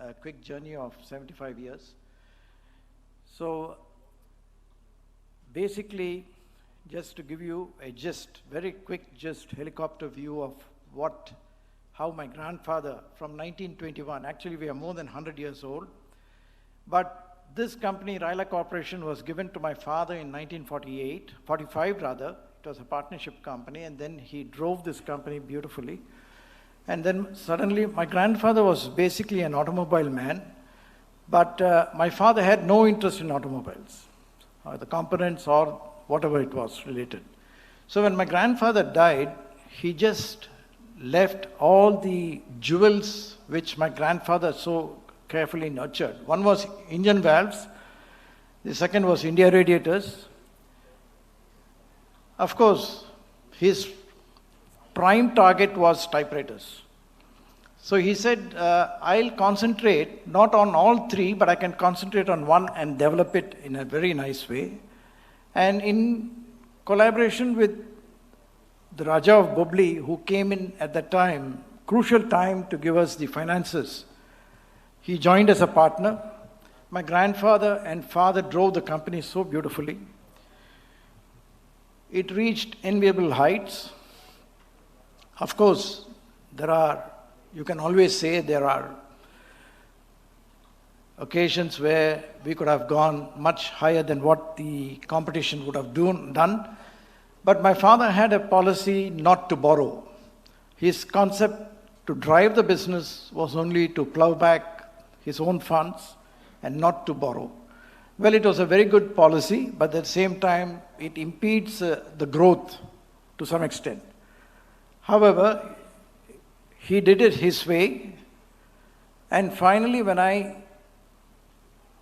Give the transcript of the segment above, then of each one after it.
a quick journey of 75 years. So basically, just to give you a very quick helicopter view of how my grandfather from 1921, actually we are more than 100 years old, but this company, Raila Corporation, was given to my father in 45 rather. It was a partnership company, and then he drove this company beautifully. And then suddenly, my grandfather was basically an automobile man, but my father had no interest in automobiles, or the components or whatever it was related. So when my grandfather died, he just left all the jewels which my grandfather so carefully nurtured. One was engine valves, the second was India radiators. Of course, his prime target was typewriters. So he said, I'll concentrate not on all three, but I can concentrate on one and develop it in a very nice way. And in collaboration with the Raja of Bobli, who came in at that time, crucial time to give us the finances, he joined as a partner. My grandfather and father drove the company so beautifully. It reached enviable heights. Of course, you can always say there are occasions where we could have gone much higher than what the competition would have done. But my father had a policy not to borrow. His concept to drive the business was only to plow back his own funds and not to borrow. Well, it was a very good policy, but at the same time, it impedes the growth to some extent. However, he did it his way, and finally when I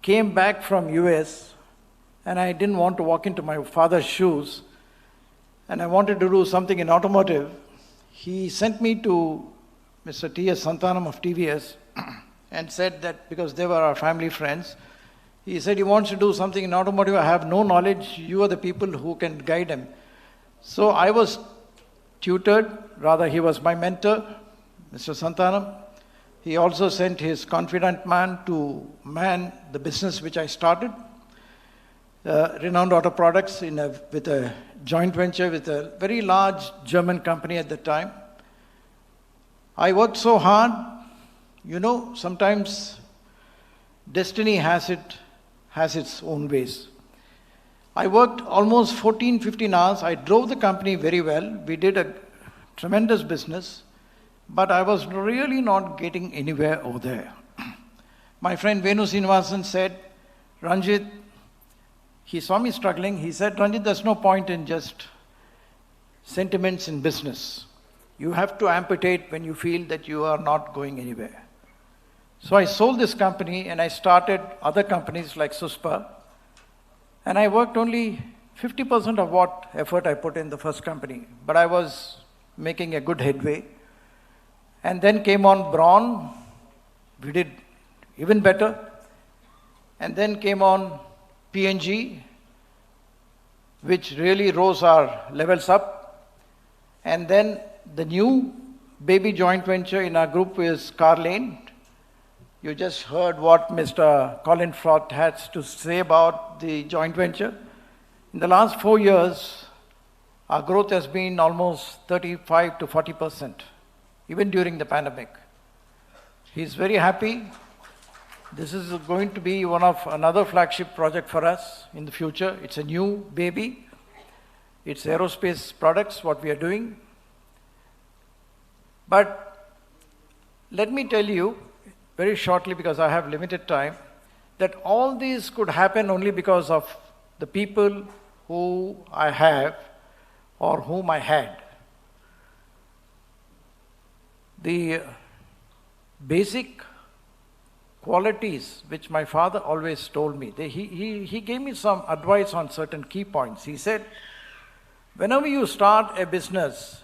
came back from US and I didn't want to walk into my father's shoes and I wanted to do something in automotive, he sent me to Mr. T.S. Santhanam of TVS and said that, because they were our family friends, he said he wants to do something in automotive. I have no knowledge. You are the people who can guide him. So I was tutored, rather he was my mentor, Mr. Santhanam. He also sent his confidant man to man the business which I started, Renowned Auto Products, with a joint venture with a very large German company at the time. I worked so hard. You know, sometimes destiny has its own ways. I worked almost 14, 15 hours. I drove the company very well. We did a tremendous business, but I was really not getting anywhere over there. My friend Venu Srinivasan said, Ranjit, he saw me struggling. He said, Ranjit, there's no point in just sentiments in business. You have to amputate when you feel that you are not going anywhere. So I sold this company and I started other companies like Suspa, and I worked only 50% of what effort I put in the first company, but I was making a good headway. And then came on Braun, we did even better. And then came on P&G, which really rose our levels up. And then the new baby joint venture in our group is Carlane. You just heard what Mr. Colin Frott has to say about the joint venture. In the last 4 years, our growth has been almost 35 to 40%, even during the pandemic. He's very happy. This is going to be another flagship project for us in the future. It's a new baby. It's aerospace products, what we are doing. But let me tell you, very shortly, because I have limited time, that all these could happen only because of the people who I have or whom I had. The basic qualities which my father always told me, he gave me some advice on certain key points. He said, whenever you start a business,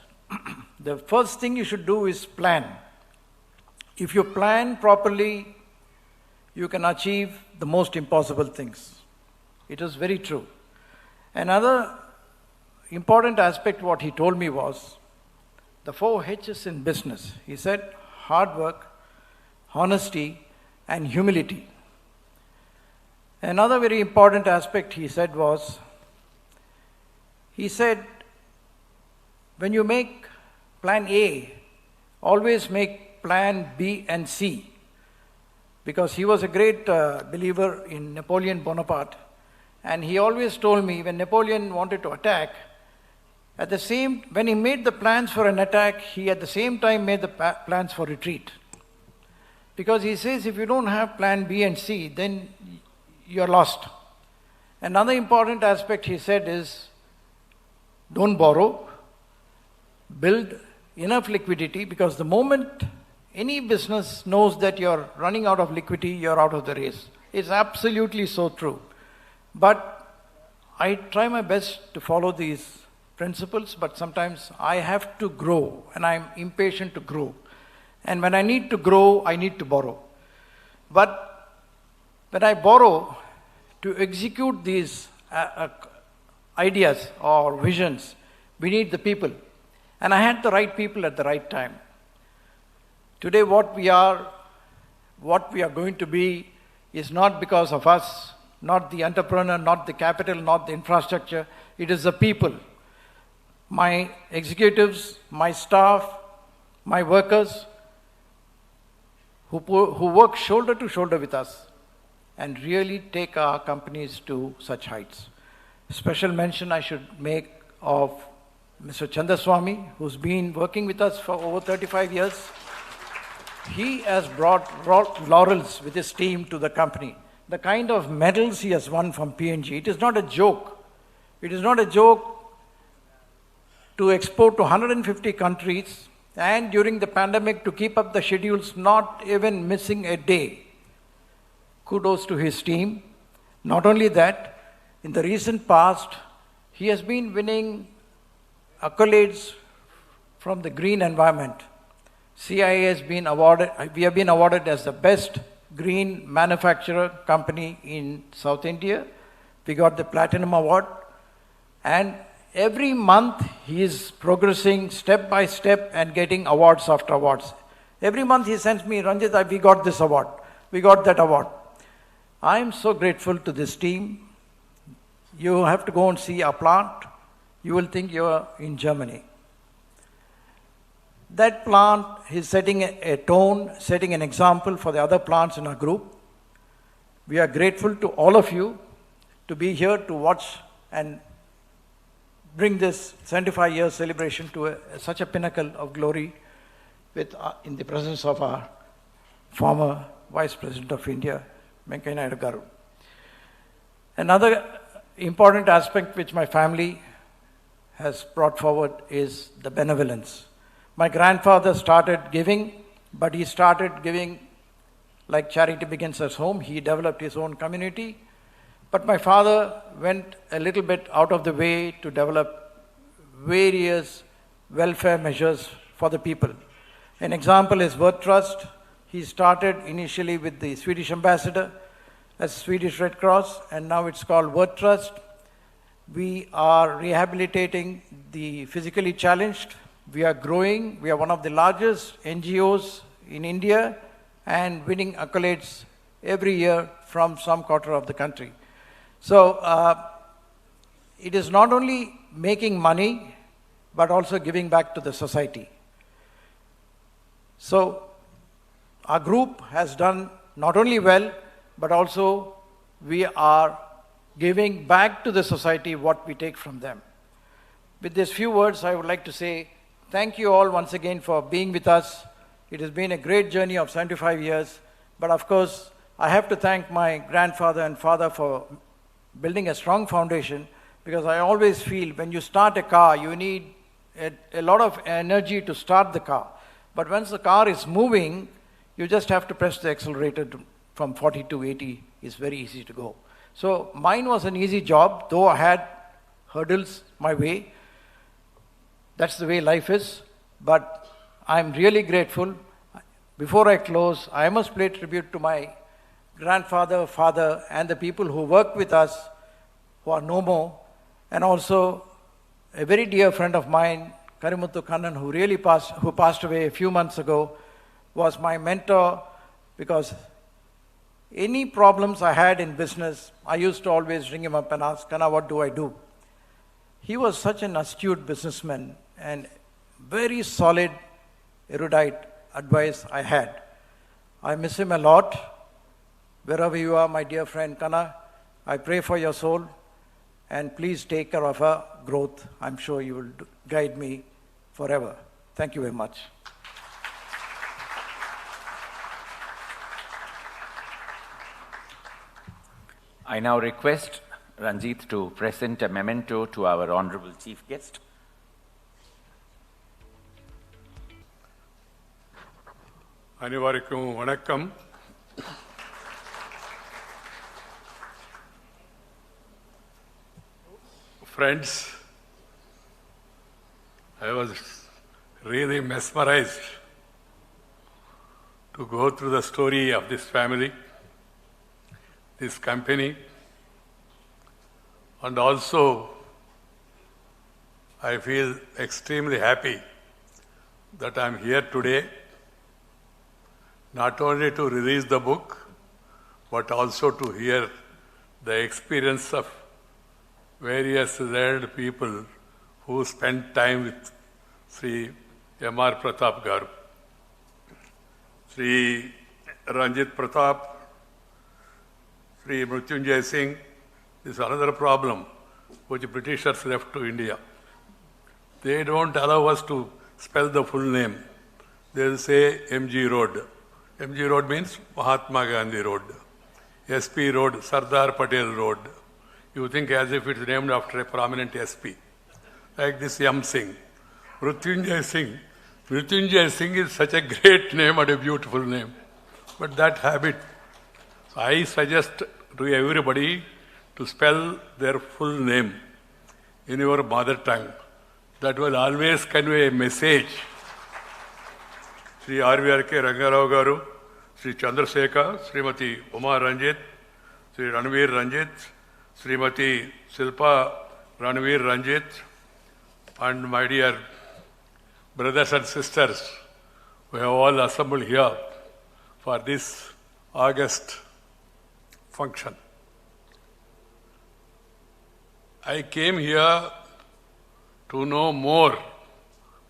the first thing you should do is plan. If you plan properly, you can achieve the most impossible things. It is very true. Another important aspect what he told me was the 4 H's in business. He said hard work, honesty, and humility. Another very important aspect he said was, he said, when you make plan A, always make plan B and C. Because he was a great believer in Napoleon Bonaparte. And he always told me when Napoleon wanted to attack, when he made the plans for an attack, he at the same time made the plans for retreat. Because he says if you don't have plan B and C, then you're lost. Another important aspect he said is, don't borrow, build enough liquidity, because the moment any business knows that you're running out of liquidity, you're out of the race. It's absolutely so true. But I try my best to follow these principles, but sometimes I have to grow, and I'm impatient to grow. And when I need to grow, I need to borrow. But when I borrow to execute these ideas or visions, we need the people. And I had the right people at the right time. Today what we are going to be is not because of us, not the entrepreneur, not the capital, not the infrastructure. It is the people. My executives, my staff, my workers who work shoulder to shoulder with us and really take our companies to such heights. Special mention I should make of Mr. Chandaswamy, who's been working with us for over 35 years. He has brought laurels with his team to the company. The kind of medals he has won from P&G, it is not a joke. It is not a joke to export to 150 countries, and during the pandemic to keep up the schedules, not even missing a day. Kudos to his team. Not only that, in the recent past, he has been winning accolades from the green environment. CIA has been awarded, we have been awarded as the best green manufacturer company in South India. We got the Platinum Award. And every month he is progressing step by step and getting awards after awards. Every month he sends me, Ranjit, we got this award. We got that award. I am so grateful to this team. You have to go and see our plant. You will think you are in Germany. That plant is setting a tone, setting an example for the other plants in our group. We are grateful to all of you to be here to watch and bring this 75-year celebration to such a pinnacle of glory in the presence of our former Vice President of India, Venkaiah Naidu Garu. Another important aspect which my family has brought forward is the benevolence. My grandfather started giving, but he started giving like charity begins at home. He developed his own community. But my father went a little bit out of the way to develop various welfare measures for the people. An example is Worth Trust. He started initially with the Swedish ambassador as Swedish Red Cross, and now it's called Worth Trust. We are rehabilitating the physically challenged. We are growing. We are one of the largest NGOs in India and winning accolades every year from some quarter of the country. So it is not only making money, but also giving back to the society. So our group has done not only well, but also we are giving back to the society what we take from them. With these few words, I would like to say thank you all once again for being with us. It has been a great journey of 75 years. But of course, I have to thank my grandfather and father for building a strong foundation, because I always feel when you start a car, you need a lot of energy to start the car. But once the car is moving, you just have to press the accelerator from 40 to 80. It's very easy to go. So mine was an easy job, though I had hurdles my way. That's the way life is. But I'm really grateful. Before I close, I must pay tribute to my grandfather, father, and the people who work with us, who are no more, and also a very dear friend of mine, Karimuthu Kannan, who passed away a few months ago, was my mentor, because Any problems I had in business, I used to always ring him up and ask, Kana, what do I do? He was such an astute businessman and very solid, erudite advice I had. I miss him a lot. Wherever you are, my dear friend Kana, I pray for your soul and please take care of her growth. I'm sure you will guide me forever. Thank you very much. I now request Ranjit to present a memento to our honorable chief guest. அனைவருக்கும் வணக்கம். Friends, I was really mesmerized to go through the story of this family, this company, and also I feel extremely happy that I am here today, not only to release the book, but also to hear the experience of various learned people who spent time with Sri M.R. Pratap Garu. Sri Ranjit Pratap, Sri Mrityunjay Singh. This is another problem which Britishers left to India. They don't allow us to spell the full name. They will say MG Road. MG Road means Mahatma Gandhi Road. SP Road, Sardar Patel Road. You think as if it's named after a prominent SP. Like this Yam Singh. Mrityunjay Singh. Mrityunjay Singh is such a great name and a beautiful name. But that habit, I suggest to everybody to spell their full name in your mother tongue. That will always convey a message. Sri R.V.R.K. Rangarao Garu, Sri Chandrasekhar, Srimati Uma Ranjit, Sri Ranveer Ranjit, Srimati Silpa Ranveer Ranjit, and my dear brothers and sisters, we have all assembled here for this August function. I came here to know more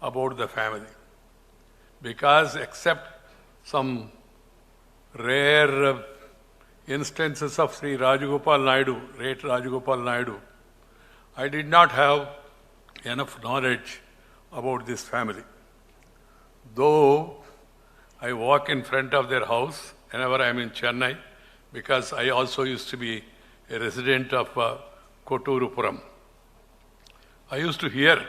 about the family because except some rare instances of Sri Rajagopal Naidu, late Rajagopal Naidu, I did not have enough knowledge about this family. Though I walk in front of their house whenever I am in Chennai, because I also used to be a resident of Koturupuram. I used to hear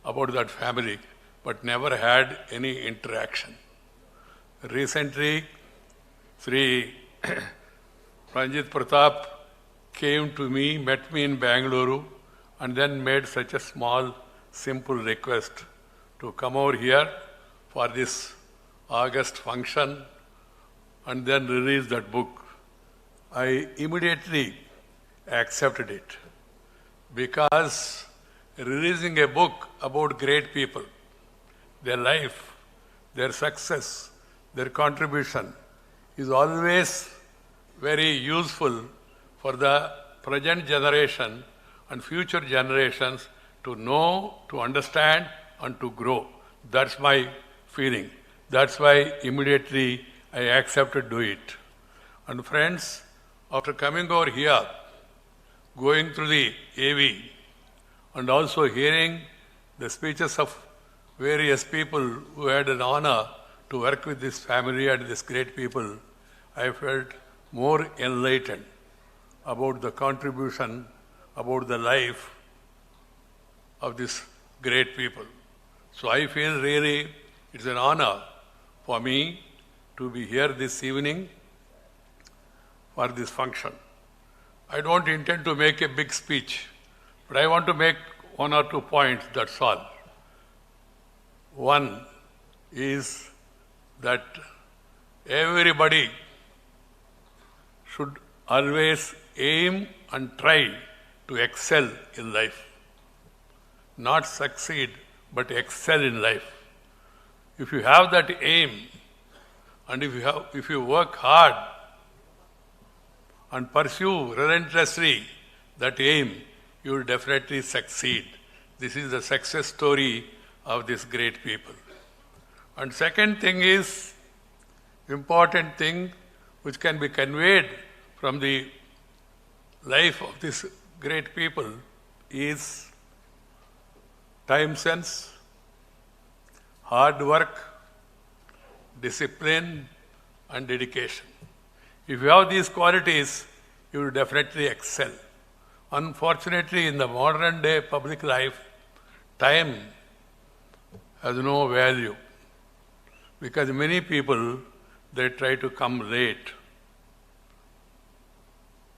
about that family, but never had any interaction. Recently, Sri Ranjit Pratap came to me, met me in Bangalore, and then made such a small, simple request to come over here for this August function and then release that book. I immediately accepted it because releasing a book about great people, their life, their success, their contribution is always very useful for the present generation and future generations to know, to understand and to grow. That's my feeling. That's why immediately I accepted to do it. And friends, after coming over here, going through the AV and also hearing the speeches of various people who had an honor to work with this family and these great people, I felt more enlightened about the contribution, about the life of these great people. So I feel really it's an honor for me to be here this evening for this function. I don't intend to make a big speech, but I want to make one or two points, that's all. One is that everybody should always aim and try to excel in life. Not succeed, but excel in life. If you have that aim, and if you work hard, and pursue relentlessly that aim, you will definitely succeed. This is the success story of these great people. And second thing is, important thing which can be conveyed from the life of these great people is time sense, hard work, discipline, and dedication. If you have these qualities, you will definitely excel. Unfortunately, in the modern day public life, time has no value because many people, they try to come late.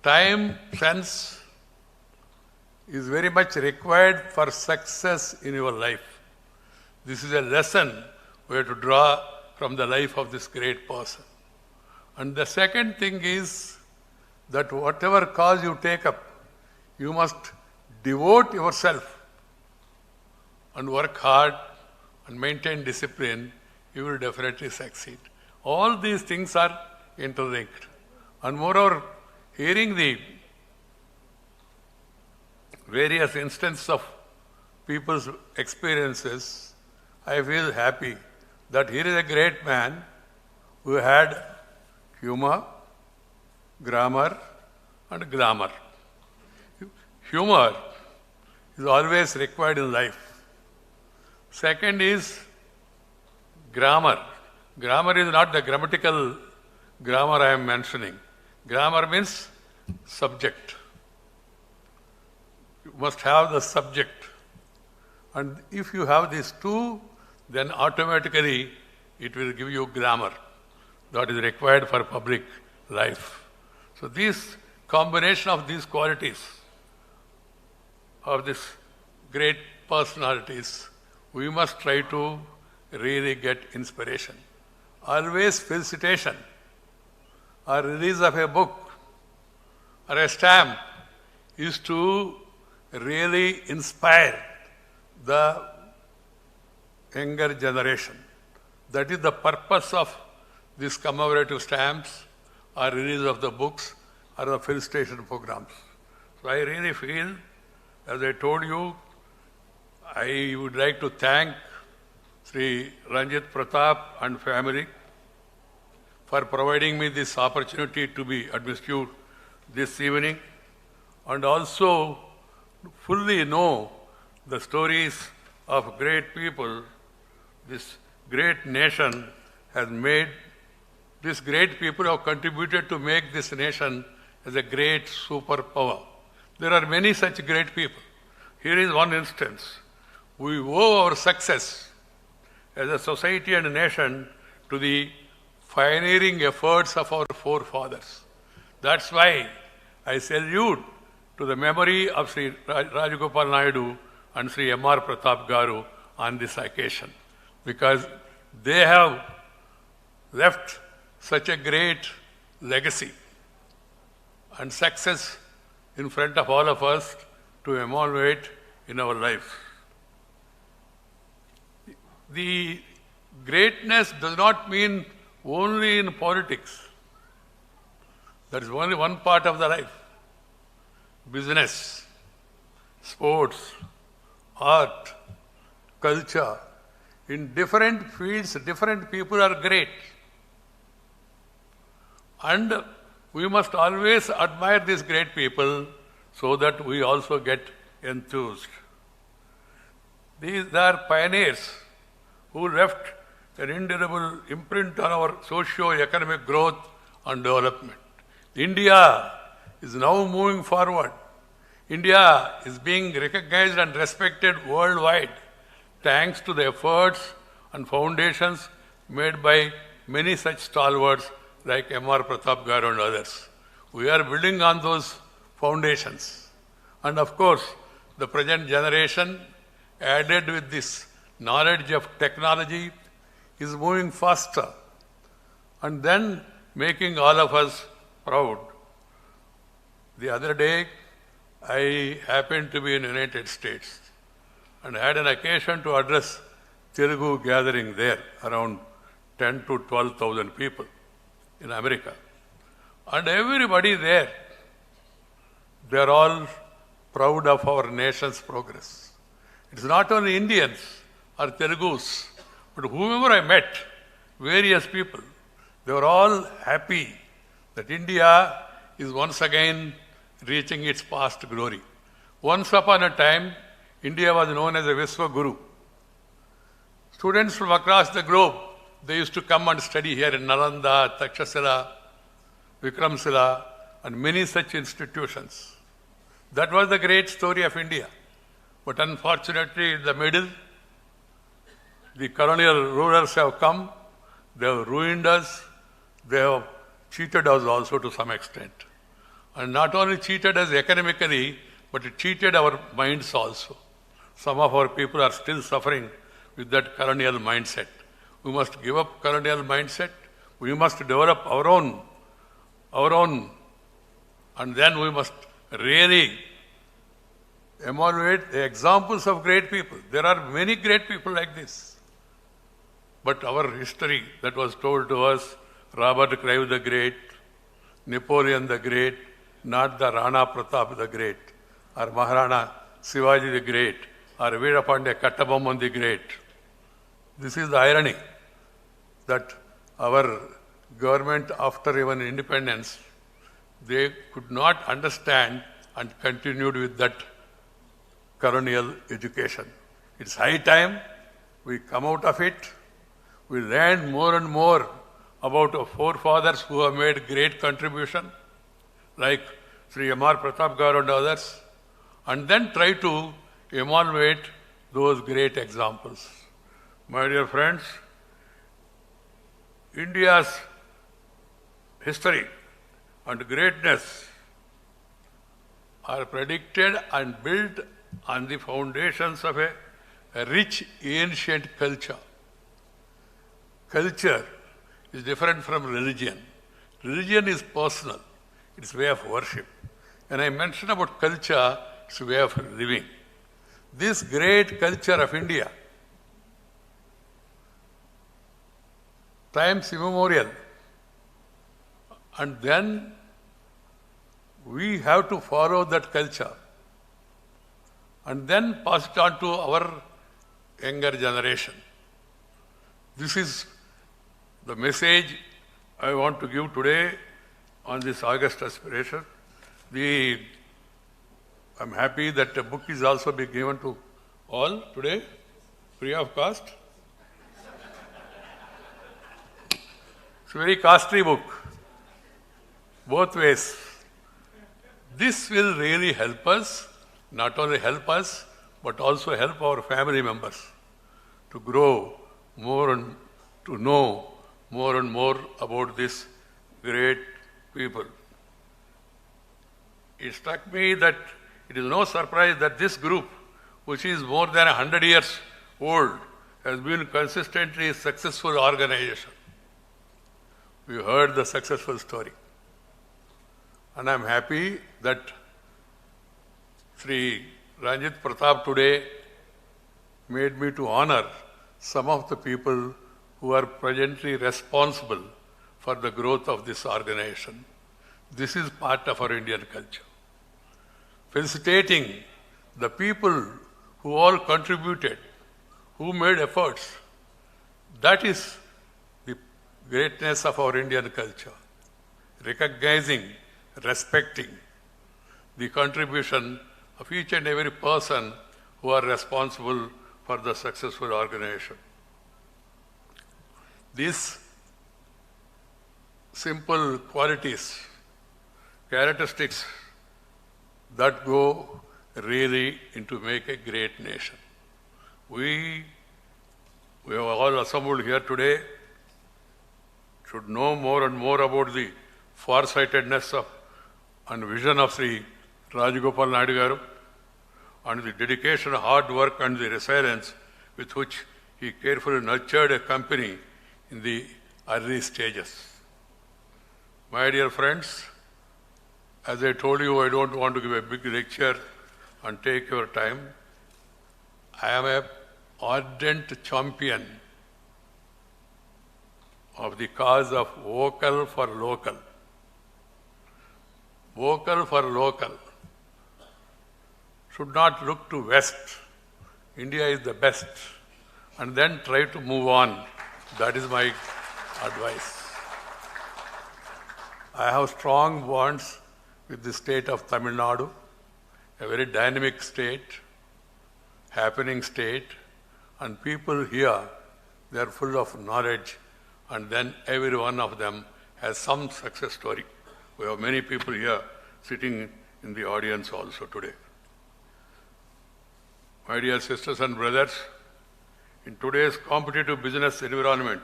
Time sense is very much required for success in your life. This is a lesson we have to draw from the life of this great person. And the second thing is that whatever cause you take up, you must devote yourself and work hard and maintain discipline, you will definitely succeed. All these things are interlinked. And moreover, hearing the various instances of people's experiences, I feel happy that here is a great man who had humor, grammar, and glamour. Humor is always required in life. Second is grammar. Grammar is not the grammatical grammar I am mentioning. Grammar means subject. You must have the subject. And if you have these two, then automatically it will give you grammar that is required for public life. So this combination of these qualities of these great personalities, we must try to really get inspiration. Always felicitation or release of a book or a stamp is to really inspire the younger generation. That is the purpose of these commemorative stamps or release of the books or the felicitation programs. So I really feel, as I told you, I would like to thank Sri Ranjit Pratap and family for providing me this opportunity to be administered this evening and also fully know the stories of great people. This great nation has made, these great people have contributed to make this nation as a great superpower. There are many such great people. Here is one instance. We owe our success as a society and a nation to the pioneering efforts of our forefathers. That's why I salute to the memory of Sri Rajagopal Naidu and Sri M.R. Pratap Garu on this occasion, because they have left such a great legacy and success in front of all of us to emulate in our life. The greatness does not mean only in politics. That is only one part of the life. Business, sports, art, culture. In different fields, different people are great. And we must always admire these great people so that we also get enthused. These are pioneers who left an indelible imprint on our socio-economic growth and development. India is now moving forward. India is being recognized and respected worldwide thanks to the efforts and foundations made by many such stalwarts like M.R. Pratap Garu and others. We are building on those foundations. And of course, the present generation, added with this knowledge of technology, is moving faster and then making all of us proud. The other day, I happened to be in the United States and had an occasion to address Telugu gathering there, around 10 to 12,000 people in America. And everybody there, they are all proud of our nation's progress. It's not only Indians or Telugus, but whomever I met, various people, they were all happy that India is once again reaching its past glory. Once upon a time, India was known as a Viswa Guru. Students from across the globe, they used to come and study here in Nalanda, Takshashila, Vikramshila, and many such institutions. That was the great story of India. But unfortunately, in the middle, the colonial rulers have come, they have ruined us, they have cheated us also to some extent. And not only cheated us economically, but it cheated our minds also. Some of our people are still suffering with that colonial mindset. We must give up colonial mindset. We must develop our own, and then we must really evaluate the examples of great people. There are many great people like this. But our history that was told to us, Robert Clive the Great, Napoleon the Great, not the Rana Pratap the Great, or Maharana Shivaji the Great, or Veerapandya Kattabomman the Great. This is the irony that our government, after even independence, they could not understand and continued with that colonial education. It's high time we come out of it. We learn more and more about our forefathers who have made great contribution, like Sri M.R. Pratap Garu and others, and then try to emulate those great examples. My dear friends, India's history and greatness are predicted and built on the foundations of a rich ancient culture. Culture is different from religion. Religion is personal. It's a way of worship. When I mention about culture, it's a way of living. This great culture of India, times immemorial, and then we have to follow that culture and then pass it on to our younger generation. This is the message I want to give today on this August aspiration. I'm happy that the book is also being given to all today, free of cost. It's a very costly book, both ways. This will really help us, not only help us, but also help our family members to grow more and to know more and more about these great people. It struck me that it is no surprise that this group, which is more than 100 years old, has been consistently a successful organization. We heard the successful story. And I am happy that Sri Ranjit Pratap today made me to honor some of the people who are presently responsible for the growth of this organization. This is part of our Indian culture. Felicitating the people who all contributed, who made efforts, that is the greatness of our Indian culture. Recognizing, respecting the contribution of each and every person who are responsible for the successful organization. These simple qualities, characteristics that go really into make a great nation. We have all assembled here today should know more and more about the farsightedness of and vision of Sri Rajagopal Naidu Garu and the dedication, hard work and the resilience with which he carefully nurtured a company in the early stages. My dear friends, as I told you, I don't want to give a big lecture and take your time. I am an ardent champion of the cause of vocal for local. vocal for local, should not look to West. India is the best. And then try to move on. That is my advice. I have strong bonds with the state of Tamil Nadu, a very dynamic state, happening state, and people here, they are full of knowledge, and then every one of them has some success story. We have many people here sitting in the audience also today. My dear sisters and brothers, in today's competitive business environment,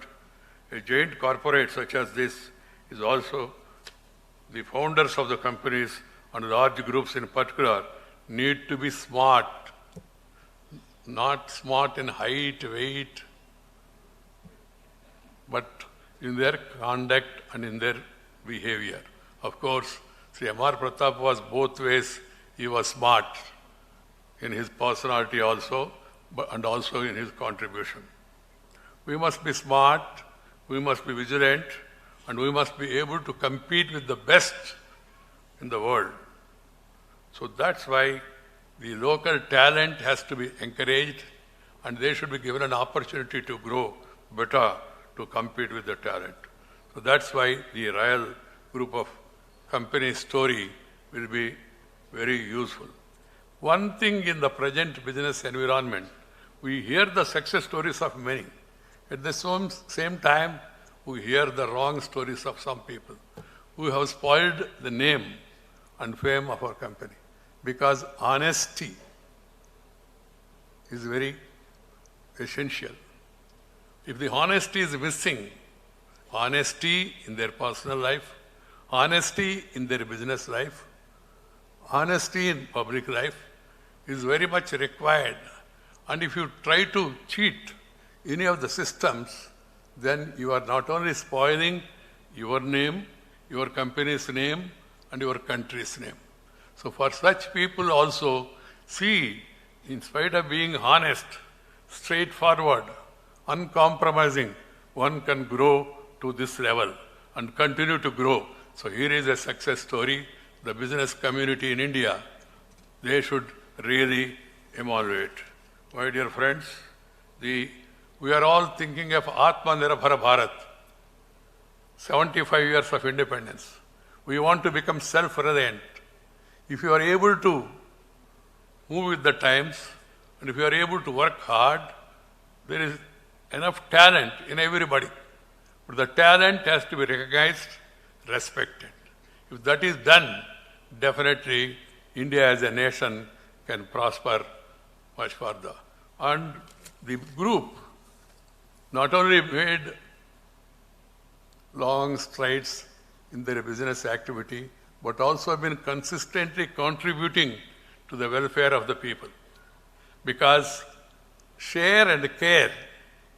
a giant corporate such as this is also the founders of the companies and large groups in particular need to be smart, not smart in height, weight, but in their conduct and in their behavior. Of course, Sri Amar Pratap was both ways. He was smart in his personality also, and also in his contribution. We must be smart, we must be vigilant, and we must be able to compete with the best in the world. So that's why the local talent has to be encouraged, and they should be given an opportunity to grow better to compete with the talent. So that's why the Royal Group of Companies story will be very useful. One thing in the present business environment, we hear the success stories of many. At the same time, we hear the wrong stories of some people who have spoiled the name and fame of our company. Because honesty is very essential. If the honesty is missing, honesty in their personal life, honesty in their business life, honesty in public life is very much required. And if you try to cheat any of the systems, then you are not only spoiling your name, your company's name, and your country's name. So for such people also, see, in spite of being honest, straightforward, uncompromising, one can grow to this level and continue to grow. So here is a success story. The business community in India, they should really emulate. My dear friends, we are all thinking of Atmanirbhar Bharat, 75 years of independence. We want to become self-reliant. If you are able to move with the times, and if you are able to work hard, there is enough talent in everybody. But the talent has to be recognized, respected. If that is done, definitely India as a nation can prosper much further. And the group not only made long strides in their business activity, but also have been consistently contributing to the welfare of the people. Because share and care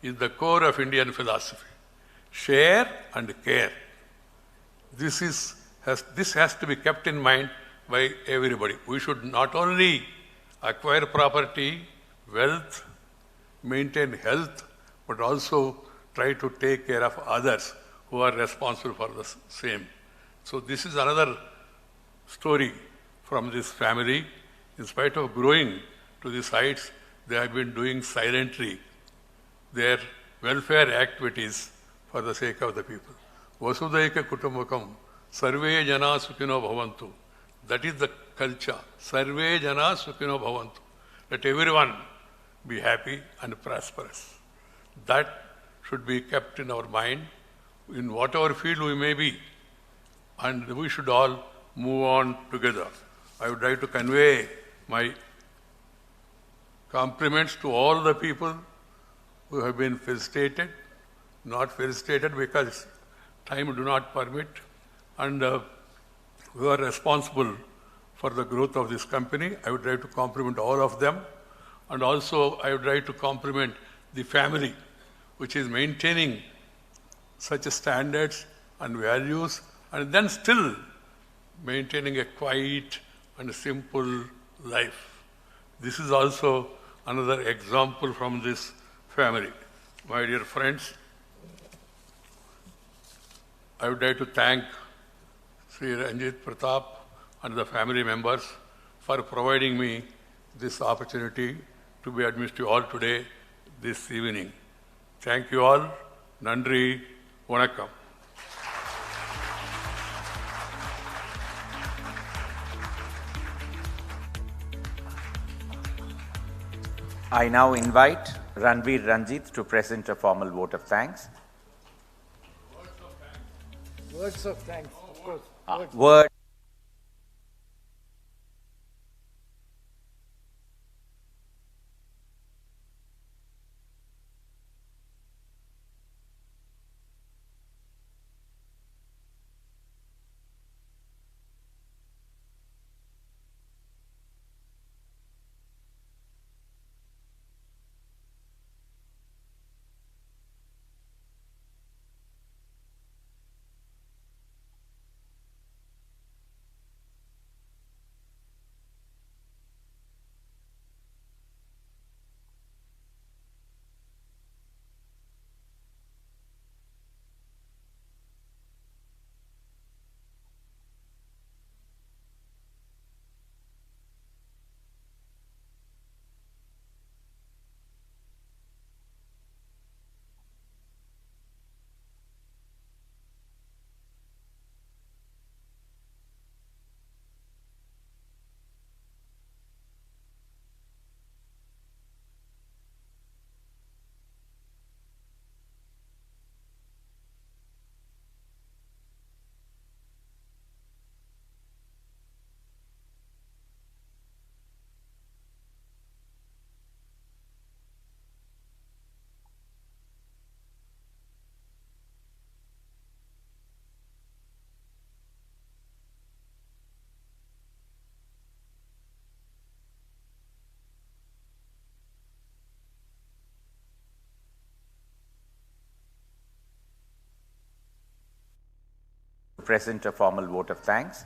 is the core of Indian philosophy. Share and care. This has to be kept in mind by everybody. We should not only acquire property, wealth, maintain health, but also try to take care of others who are responsible for the same. So this is another story from this family. In spite of growing to these heights, they have been doing silently their welfare activities for the sake of the people. Vasudaika Kutumbakam, Sarve Jana Sukhino Bhavantu. That is the culture. Sarve Jana Sukhino Bhavantu. Let everyone be happy and prosperous. That should be kept in our mind in whatever field we may be. And we should all move on together. I would like to convey my compliments to all the people who have been felicitated, not felicitated because time do not permit, and who are responsible for the growth of this company. I would like to compliment all of them. And also I would like to compliment the family, which is maintaining such standards and values, and then still maintaining a quiet and simple life. This is also another example from this family. My dear friends, I would like to thank Sri Ranjit Pratap and the family members for providing me this opportunity to be addressed to you all today, this evening. Thank you all. Nandri, Vanakkam. I now invite Ranveer Ranjit to present a formal vote of thanks. Words of thanks, of course. Word. Present a formal vote of thanks.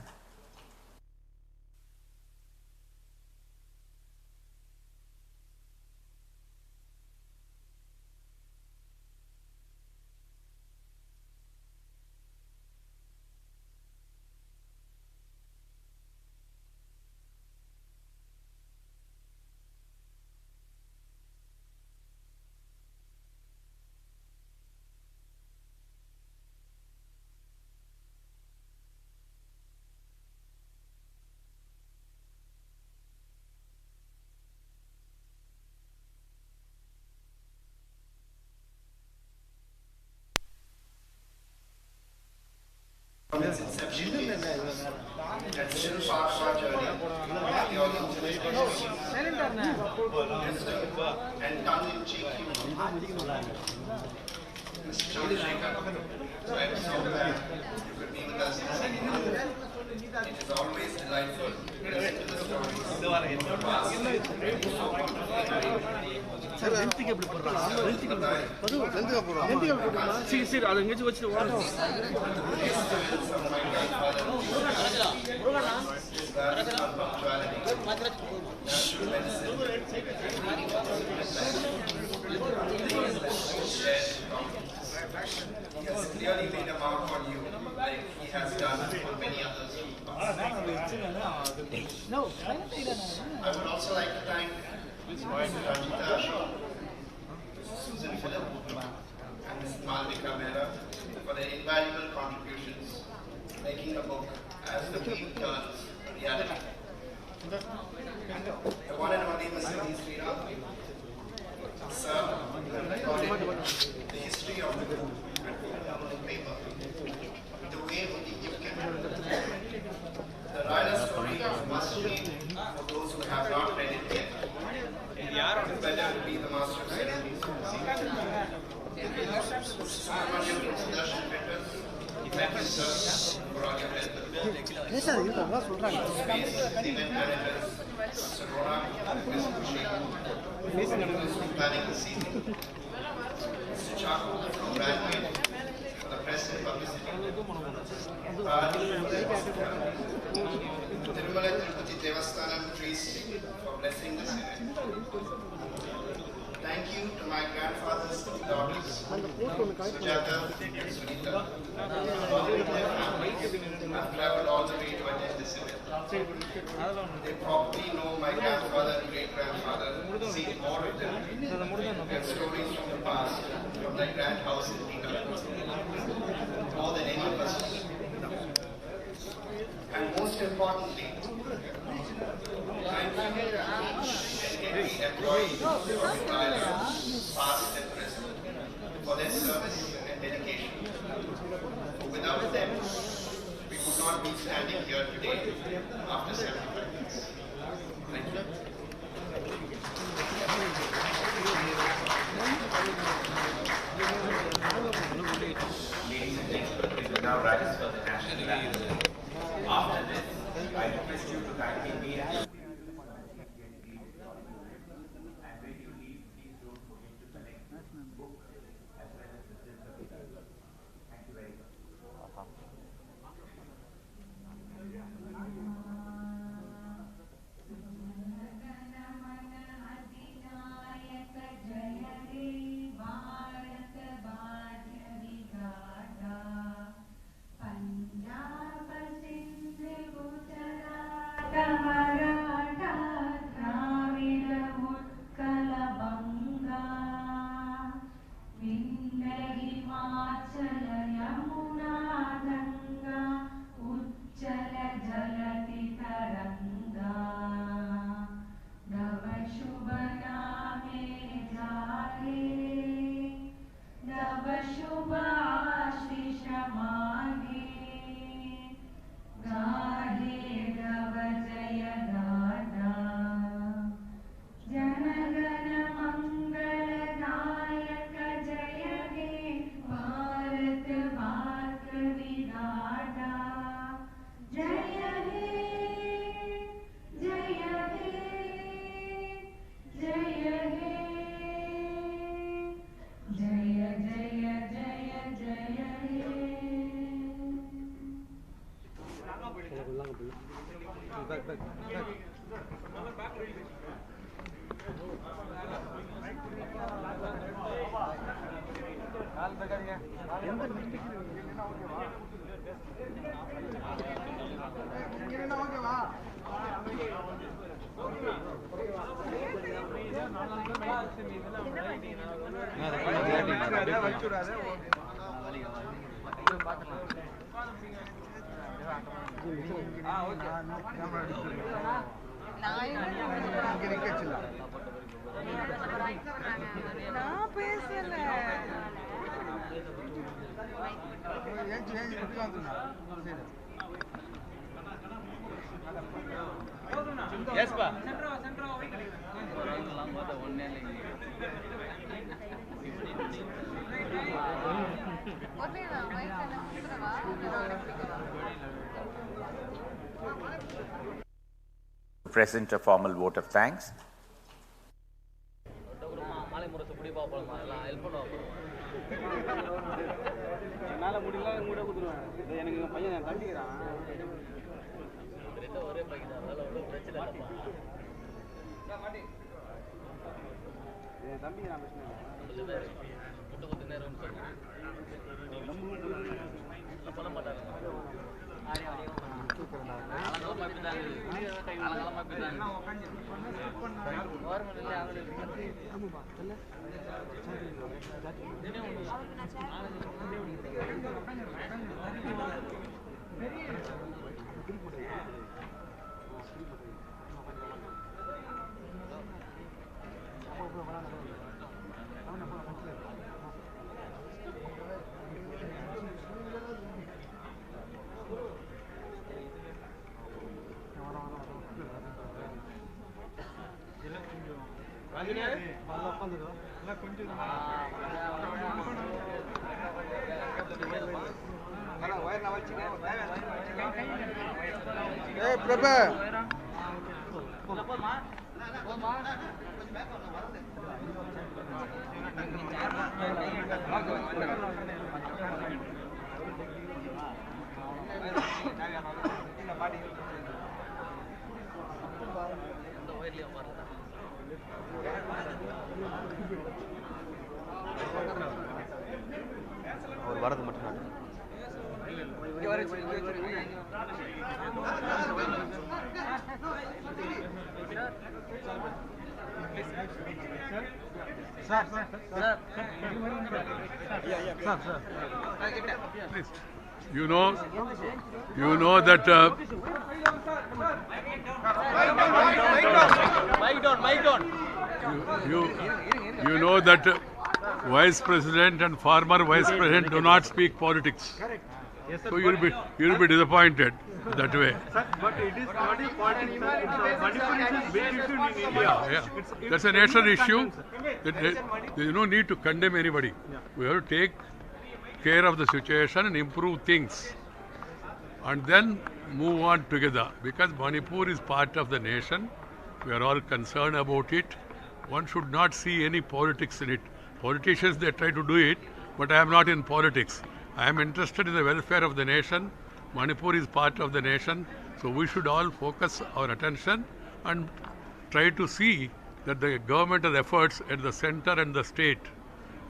From its inception days, and still part of our journey, the audience and tongue-in-cheek humor. Mr. Chandrasekhar, I'm so glad you could be with us this evening. It is always delightful to listen to the stories of He has clearly made a mark on you, like he has done for many others. I would also like to thank Ms. Rajita, Susan Phillip, and Ms. Malvika Mehra for their invaluable contributions, making the book as the wheel turns reality. The one and only Mr. D. Sriram, sir, you have recorded the history of the book and paper, the way only you can. The rider story must read for those who have not read it yet. It is better to be the master of ceremonies. Subramanian from Sudarshan Printers, thank you, sir, for all your help. Space, event managers, Mr. Rona, Ms. Kushi, planning the season. Mr. Chaku from Brandway, for the press and publicity. Tirumala Tirupati Devasthanam Trees for blessing this event. Thank you to my grandfather's daughters, Sujata and Sunita, along with their families, who have traveled all the way to attend this event. They probably know my grandfather and great-grandfather, seen more of them, and stories from the past, from their grand house in Dina, more than any of us. And most importantly, thank you to every employee of Thailand, past and present, for their service and dedication. Without them, we would not be standing here today after 75 years. Thank you. Ladies and gentlemen, we will now rise for the national anthem. After this, I request you to kindly kneel. And when you leave, please don't forget to collect book as well as the silver medal. Thank you very much. Yes, pa. Present a formal vote of thanks. Hey, Prabha. அவர் வரது மட்டும் நான் Please. You know that you know that vice president and former vice president do not speak politics. So you'll be disappointed that way. Sir, but it is not a politics, sir. Manipur is a big issue in India. Yeah. That's a national issue. There is no need to condemn anybody. We have to take care of the situation and improve things. And then move on together. Because Manipur is part of the nation. We are all concerned about it. One should not see any politics in it. Politicians, they try to do it, but I am not in politics. I am interested in the welfare of the nation. Manipur is part of the nation. So we should all focus our attention and try to see that the governmental efforts at the center and the state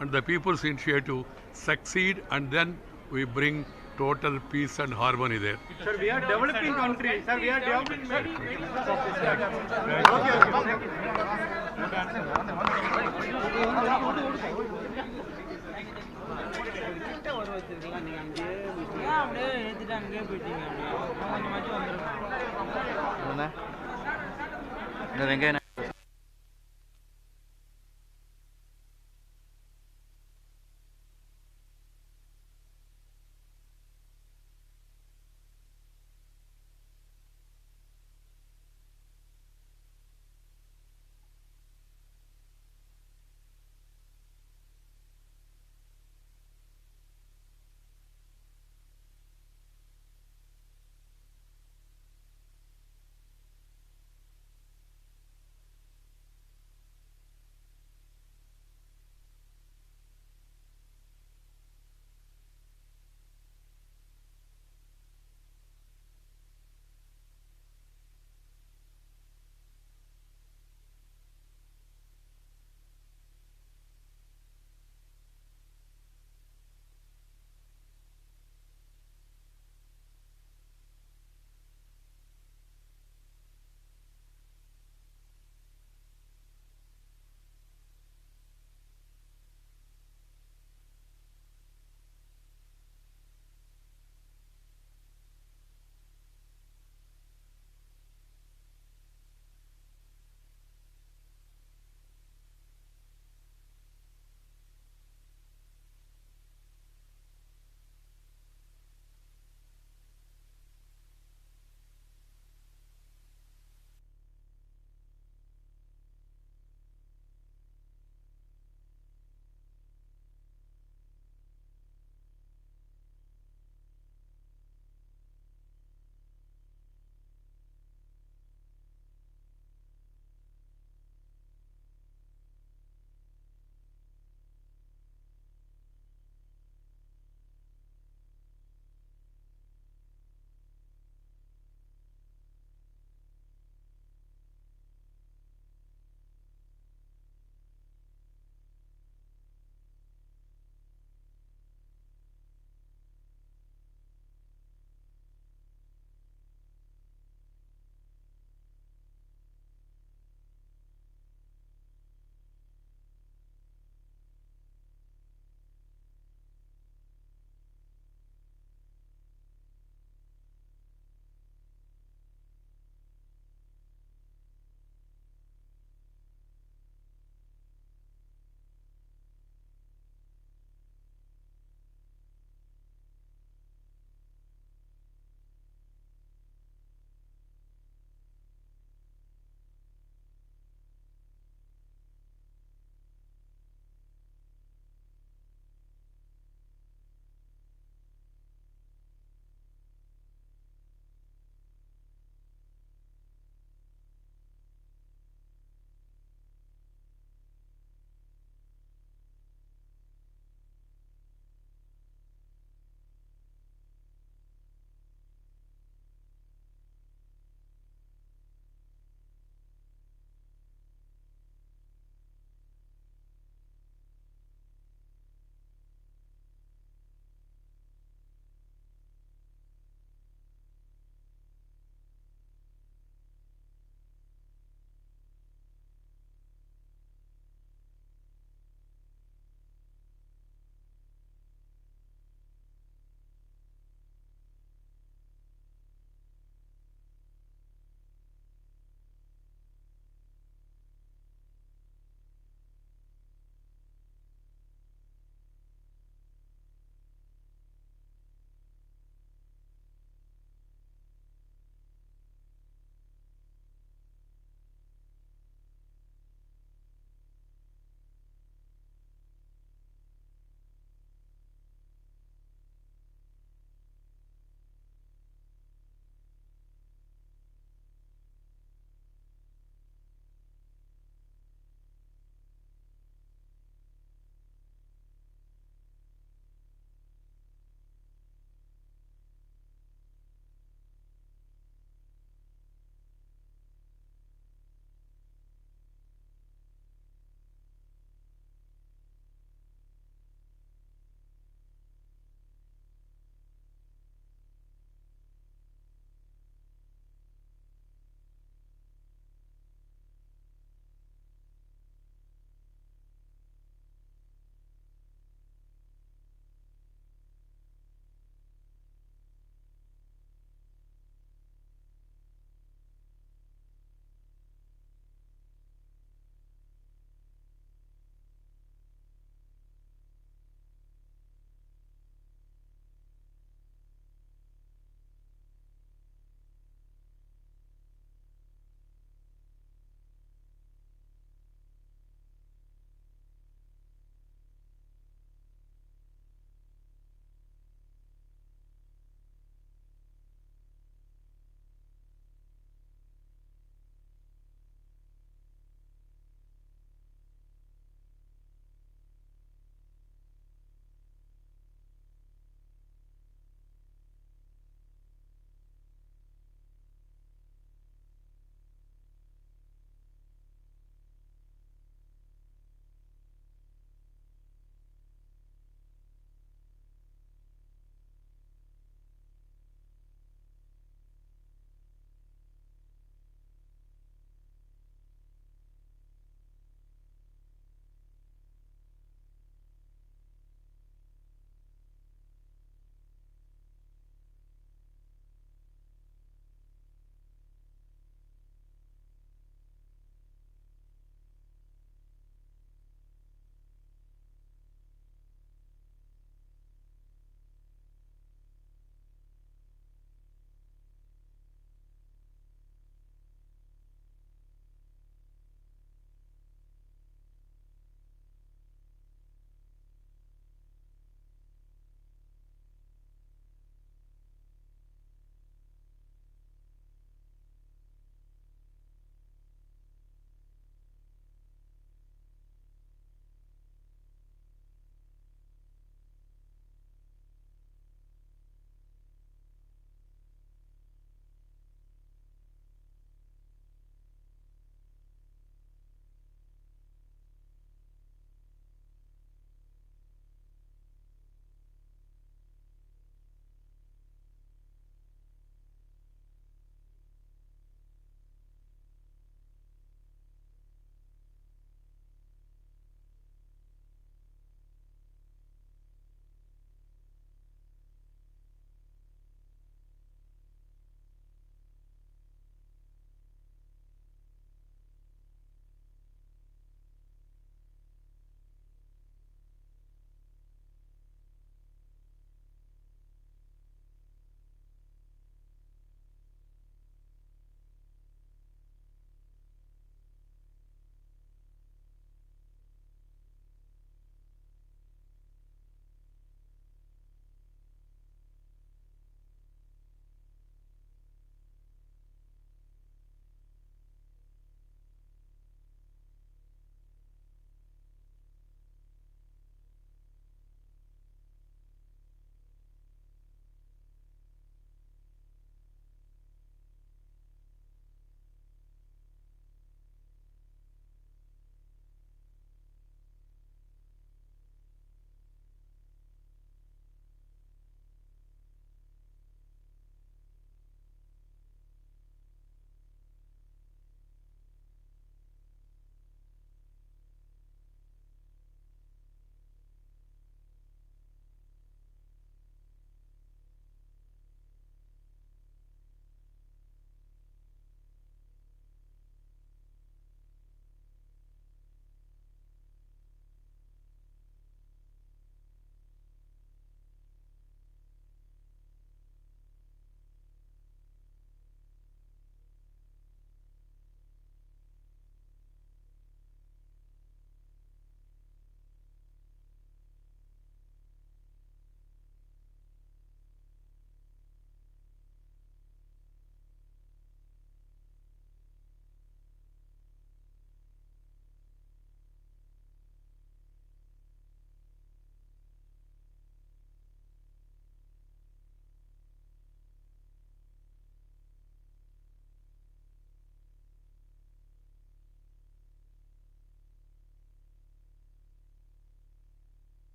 and the people's initiative succeed, and then we bring total peace and harmony there. Sir, we are developing country. Sir, we are developing. வெங்காயம்